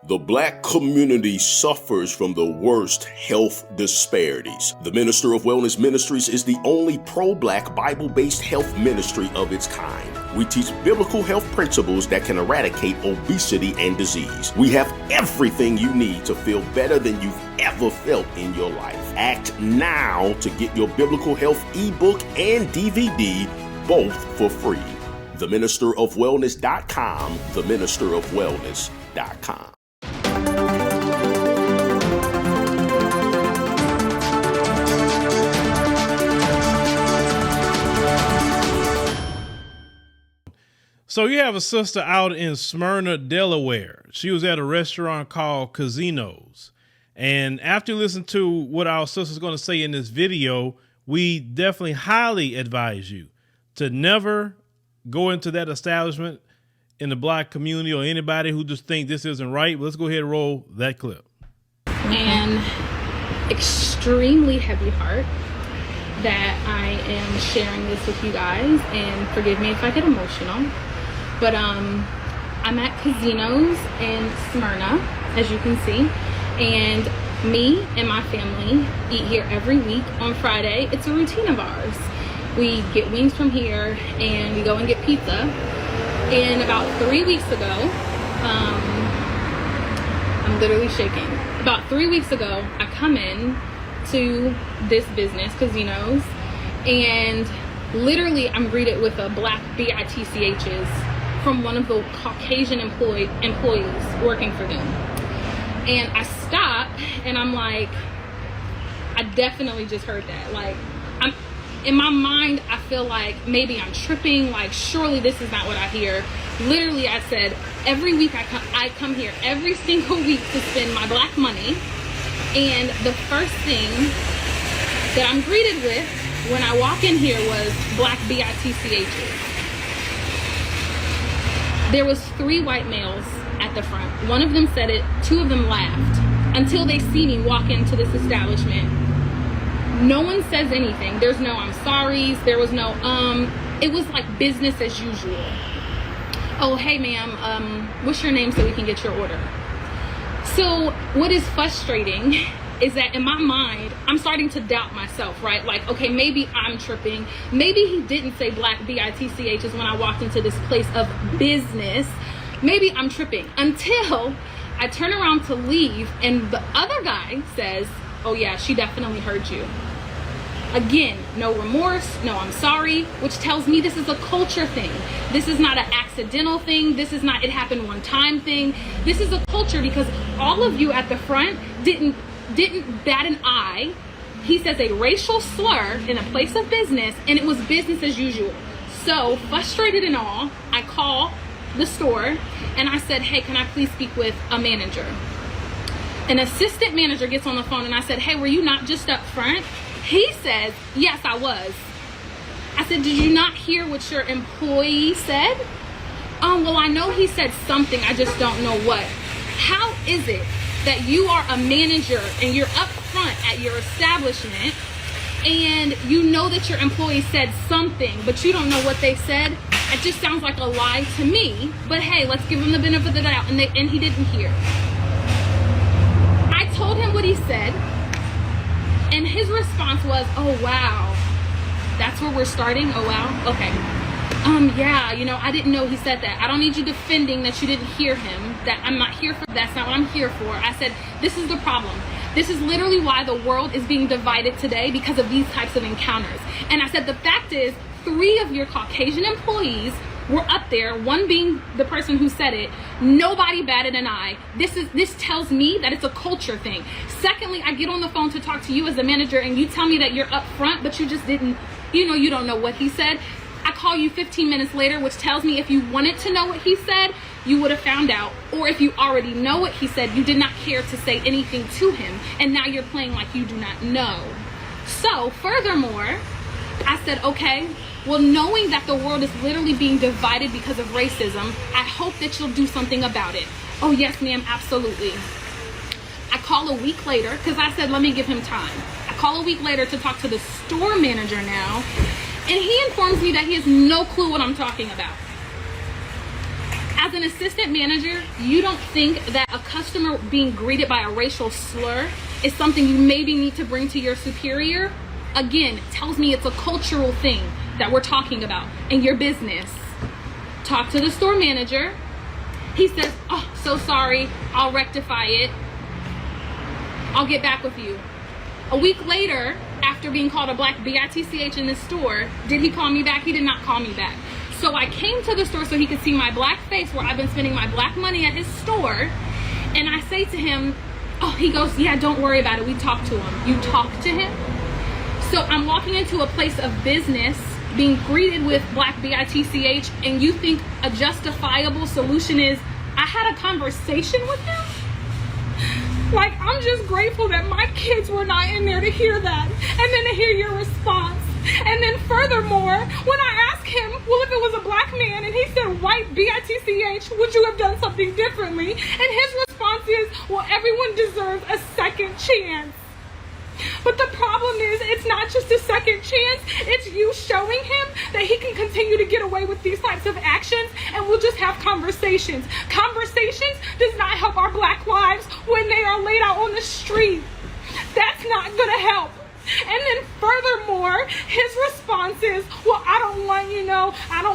The Black community suffers from the worst health disparities. The Minister of Wellness Ministries is the only pro-Black Bible-based health ministry of its kind. We teach biblical health principles that can eradicate obesity and disease. We have everything you need to feel better than you've ever felt in your life. Act now to get your biblical health ebook and DVD, both for free. TheMinisterofWellness.com, TheMinisterofWellness.com. So you have a sister out in Smyrna, Delaware. She was at a restaurant called Cuzino's. And after you listen to what our sister's going to say in this video, we definitely highly advise you to never go into that establishment in the Black community or anybody who just think this isn't right. Let's go ahead and roll that clip. And extremely heavy heart that I am sharing this with you guys, and forgive me if I get emotional. But I'm at Cuzino's in Smyrna, as you can see, and me and my family eat here every week on Friday. It's a routine of ours. We get wings from here and we go and get pizza. And about 3 weeks ago, I'm literally shaking. About 3 weeks ago, I come in to this business, Cuzino's, and literally I'm greeted with a black BITCHs from one of the Caucasian employees working for them. And I stop and I'm like, I definitely just heard that. Like, in my mind, I feel like maybe I'm tripping, like surely this is not what I hear. Literally, I said, every week I come here every single week to spend my black money. And the first thing that I'm greeted with when I walk in here was black BITCHs. There was 3 white males at the front. One of them said it, 2 of them laughed until they see me walk into this establishment. No one says anything. There's no I'm sorry's. There was no it was like business as usual. Oh, hey ma'am, what's your name so we can get your order? So what is frustrating is that in my mind, I'm starting to doubt myself, right? Like, okay, maybe I'm tripping. Maybe he didn't say black BITCHs when I walked into this place of business. Maybe I'm tripping until I turn around to leave and the other guy says, oh yeah, she definitely heard you. Again, no remorse, no I'm sorry, which tells me this is a culture thing. This is not an accidental thing. This is not it happened one time thing. This is a culture because all of you at the front didn't bat an eye. He says a racial slur in a place of business and it was business as usual. So frustrated and all, I call the store and I said, hey, can I please speak with a manager? An assistant manager gets on the phone and I said, hey, were you not just up front? He says, yes, I was. I said, did you not hear what your employee said? Well, I know he said something, I just don't know what. How is it that you are a manager and you're up front at your establishment and you know that your employee said something, but you don't know what they said? It just sounds like a lie to me, but hey, let's give him the benefit of the doubt, and he didn't hear. I told him what he said, and his response was, oh wow, that's where we're starting? Oh wow, okay. Yeah, you know, I didn't know he said that. I don't need you defending that you didn't hear him, that I'm not here for, that's not what I'm here for. I said, this is the problem. This is literally why the world is being divided today, because of these types of encounters. And I said, the fact is, 3 of your Caucasian employees were up there, one being the person who said it. Nobody batted an eye. This tells me that it's a culture thing. Secondly, I get on the phone to talk to you as the manager and you tell me that you're up front, but you just didn't, you don't know what he said. I call you 15 minutes later, which tells me if you wanted to know what he said, you would have found out. Or if you already know what he said, you did not care to say anything to him. And now you're playing like you do not know. So furthermore, I said, okay, well, knowing that the world is literally being divided because of racism, I hope that you'll do something about it. Oh, yes, ma'am, absolutely. I call a week later, because I said, let me give him time. I call a week later to talk to the store manager now, and he informs me that he has no clue what I'm talking about. As As an assistant manager, you don't think that a customer being greeted by a racial slur is something you maybe need to bring to your superior? Again, it tells me it's a cultural thing that we're talking about in your business. Talk to the store manager. He says, oh, so sorry, I'll rectify it. I'll get back with you. A week later, after being called a black bitch in the store, did he call me back? He did not call me back. So I came to the store so he could see my black face where I've been spending my black money at his store. And I say to him, oh, he goes, yeah, don't worry about it. We talked to him. You talked to him? So I'm walking into a place of business being greeted with black bitch, and you think a justifiable solution is, I had a conversation with him? Like, I'm just grateful that my kids were not in there to hear that, and then to hear your response. And then furthermore, when I asked him, well, if it was a black man, and he said white bitch, would you have done something differently? And his response is, well, everyone deserves a second chance. But the problem is, it's not just a second chance, it's you showing him that he can continue to get away with these types of actions, and we'll just have conversations. Conversations does not help our black lives when they are laid out on the street. That's not gonna help. And then furthermore, his response is, well, I don't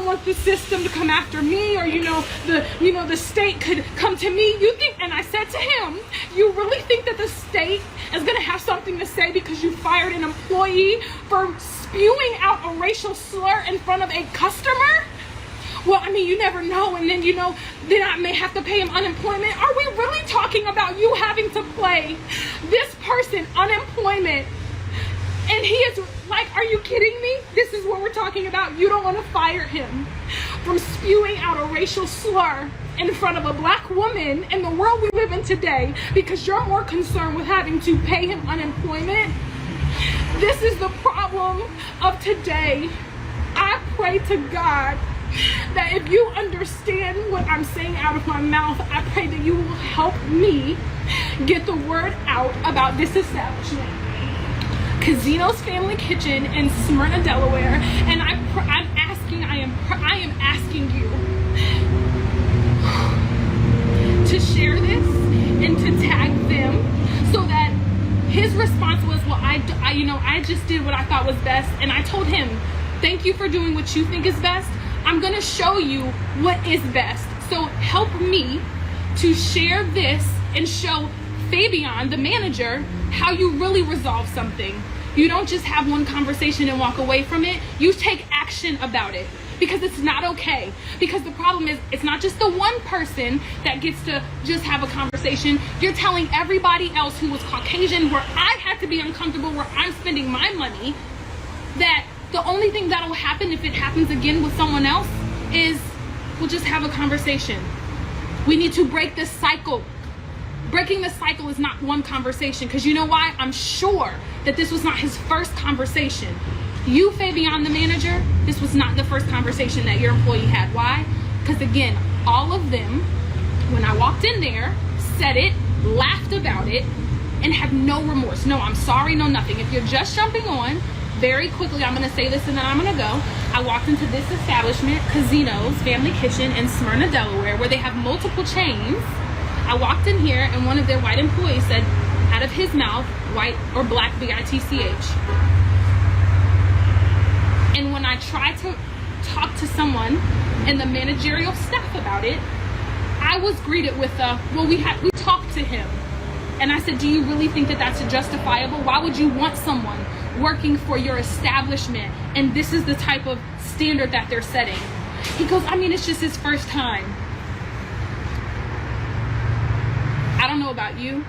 want the system to come after me, or the state could come to me. You think, and I said to him, you really think that the state is going to have something to say because you fired an employee for spewing out a racial slur in front of a customer? Well, I mean, you never know, and then then I may have to pay him unemployment. Are we really talking about you having to play this person unemployment? And he is like, are you kidding me? This is what we're talking about. You don't want to fire him from spewing out a racial slur in front of a black woman in the world we live in today because you're more concerned with having to pay him unemployment. This is the problem of today. I pray to God that if you understand what I'm saying out of my mouth, I pray that you will help me get the word out about this establishment, Cuzino's Family Kitchen in Smyrna, Delaware, and I am asking you to share this and to tag them, so that his response was, well, I just did what I thought was best, and I told him, thank you for doing what you think is best. I'm gonna show you what is best. So help me to share this and show Fabian, the manager, how you really resolve something. You don't just have one conversation and walk away from it. You take action about it, because it's not okay. Because the problem is, it's not just the one person that gets to just have a conversation. You're telling everybody else who was Caucasian, where I had to be uncomfortable, where I'm spending my money, that the only thing that'll happen if it happens again with someone else is we'll just have a conversation. We need to break this cycle. Breaking the cycle is not one conversation, because you know why? I'm sure that this was not his first conversation. You, Fabian, the manager, this was not the first conversation that your employee had. Why? Because again, all of them, when I walked in there, said it, laughed about it, and have no remorse. No, I'm sorry, no nothing. If you're just jumping on, very quickly, I'm gonna say this and then I'm gonna go. I walked into this establishment, Cuzino's Family Kitchen in Smyrna, Delaware, where they have multiple chains. I walked in here and one of their white employees said, out of his mouth, white or black bitch. And when I tried to talk to someone in the managerial staff about it, I was greeted with we talked to him. And I said, do you really think that that's justifiable? Why would you want someone working for your establishment and this is the type of standard that they're setting? He goes, I mean, it's just his first time. I don't know about you,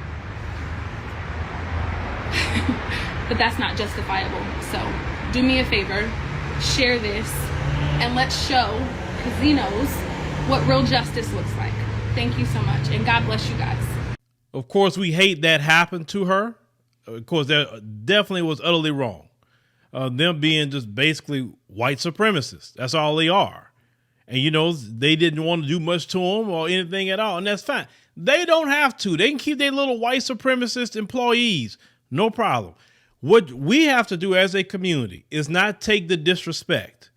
but that's not justifiable. So do me a favor, share this, and let's show Cuzino's what real justice looks like. Thank you so much, and God bless you guys. Of course, we hate that happened to her. Of course, that definitely was utterly wrong. Them being just basically white supremacists. That's all they are. And, they didn't want to do much to them or anything at all, and that's fine. They don't have to. They can keep their little white supremacist employees. No problem. What we have to do as a community is not take the disrespect,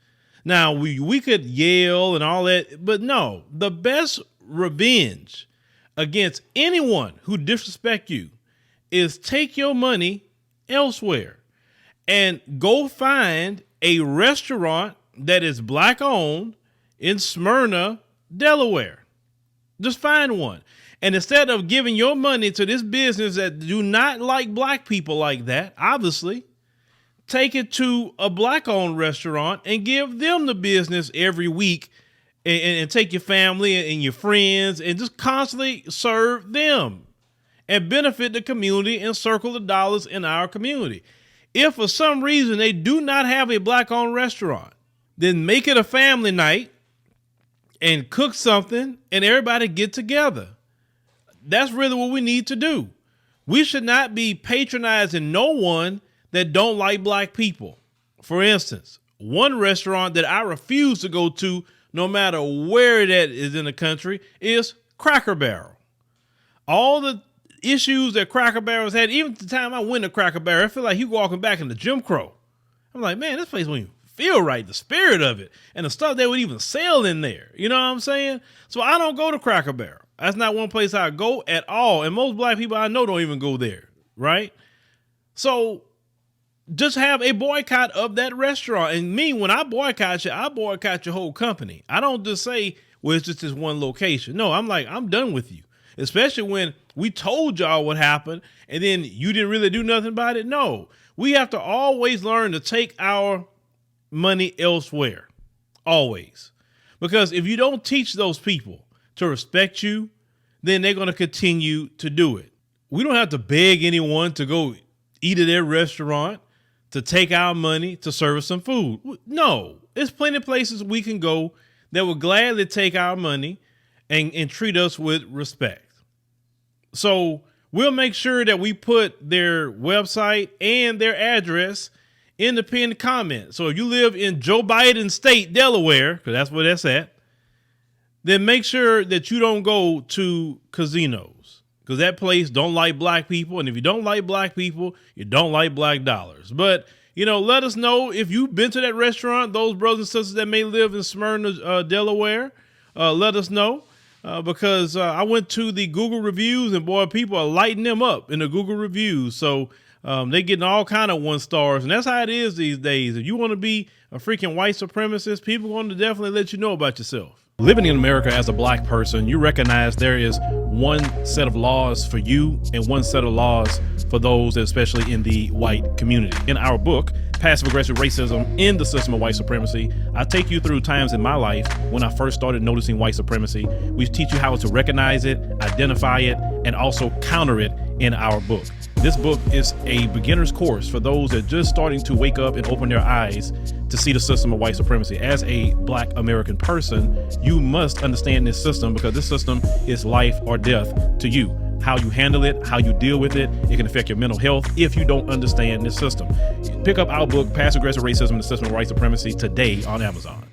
Now, we could yell and all that, but no, the best revenge against anyone who disrespect you is take your money elsewhere and go find a restaurant that is black owned in Smyrna, Delaware. Just find one. And instead of giving your money to this business that do not like black people like that, obviously, take it to a black owned restaurant and give them the business every week, and take your family and your friends and just constantly serve them and benefit the community and circle the dollars in our community. If for some reason they do not have a black owned restaurant, then make it a family night and cook something and everybody get together. That's really what we need to do. We should not be patronizing no one that don't like black people. For instance, one restaurant that I refuse to go to, no matter where that is in the country, is Cracker Barrel. All the issues that Cracker Barrel's had, even the time I went to Cracker Barrel, I feel like you walking back into Jim Crow. I'm like, man, this place won't even feel right, the spirit of it, and the stuff they would even sell in there. You know what I'm saying? So I don't go to Cracker Barrel. That's not one place I go at all. And most black people I know don't even go there, right? So just have a boycott of that restaurant. And me, when I boycott you, I boycott your whole company. I don't just say, well, it's just this one location. No, I'm like, I'm done with you. Especially when we told y'all what happened and then you didn't really do nothing about it. No, we have to always learn to take our money elsewhere. Always. Because if you don't teach those people to respect you, then they're going to continue to do it. We don't have to beg anyone to go eat at their restaurant, to take our money, to serve us some food. No, there's plenty of places we can go that will gladly take our money and treat us with respect. So we'll make sure that we put their website and their address in the pinned comment. So if you live in Joe Biden State, Delaware, because that's where that's at, then make sure that you don't go to Cuzino's, because that place don't like black people. And if you don't like black people, you don't like black dollars. But, you know, let us know if you've been to that restaurant, those brothers and sisters that may live in Smyrna, Delaware. Let us know, because I went to the Google reviews and boy, people are lighting them up in the Google reviews. So they're getting all kind of 1 stars. And that's how it is these days. If you want to be a freaking white supremacist, people want to definitely let you know about yourself. Living in America as a black person, you recognize there is one set of laws for you and one set of laws for those, especially in the white community. In our book, Passive Aggressive Racism in the System of White Supremacy, I take you through times in my life when I first started noticing white supremacy. We teach you how to recognize it, identify it, and also counter it in our book. This book is a beginner's course for those that are just starting to wake up and open their eyes to see the system of white supremacy. As a black American person, you must understand this system, because this system is life or death to you. How you handle it, how you deal with it, it can affect your mental health if you don't understand this system. Pick up our book, Passive Aggressive Racism in the System of White Supremacy, today on Amazon.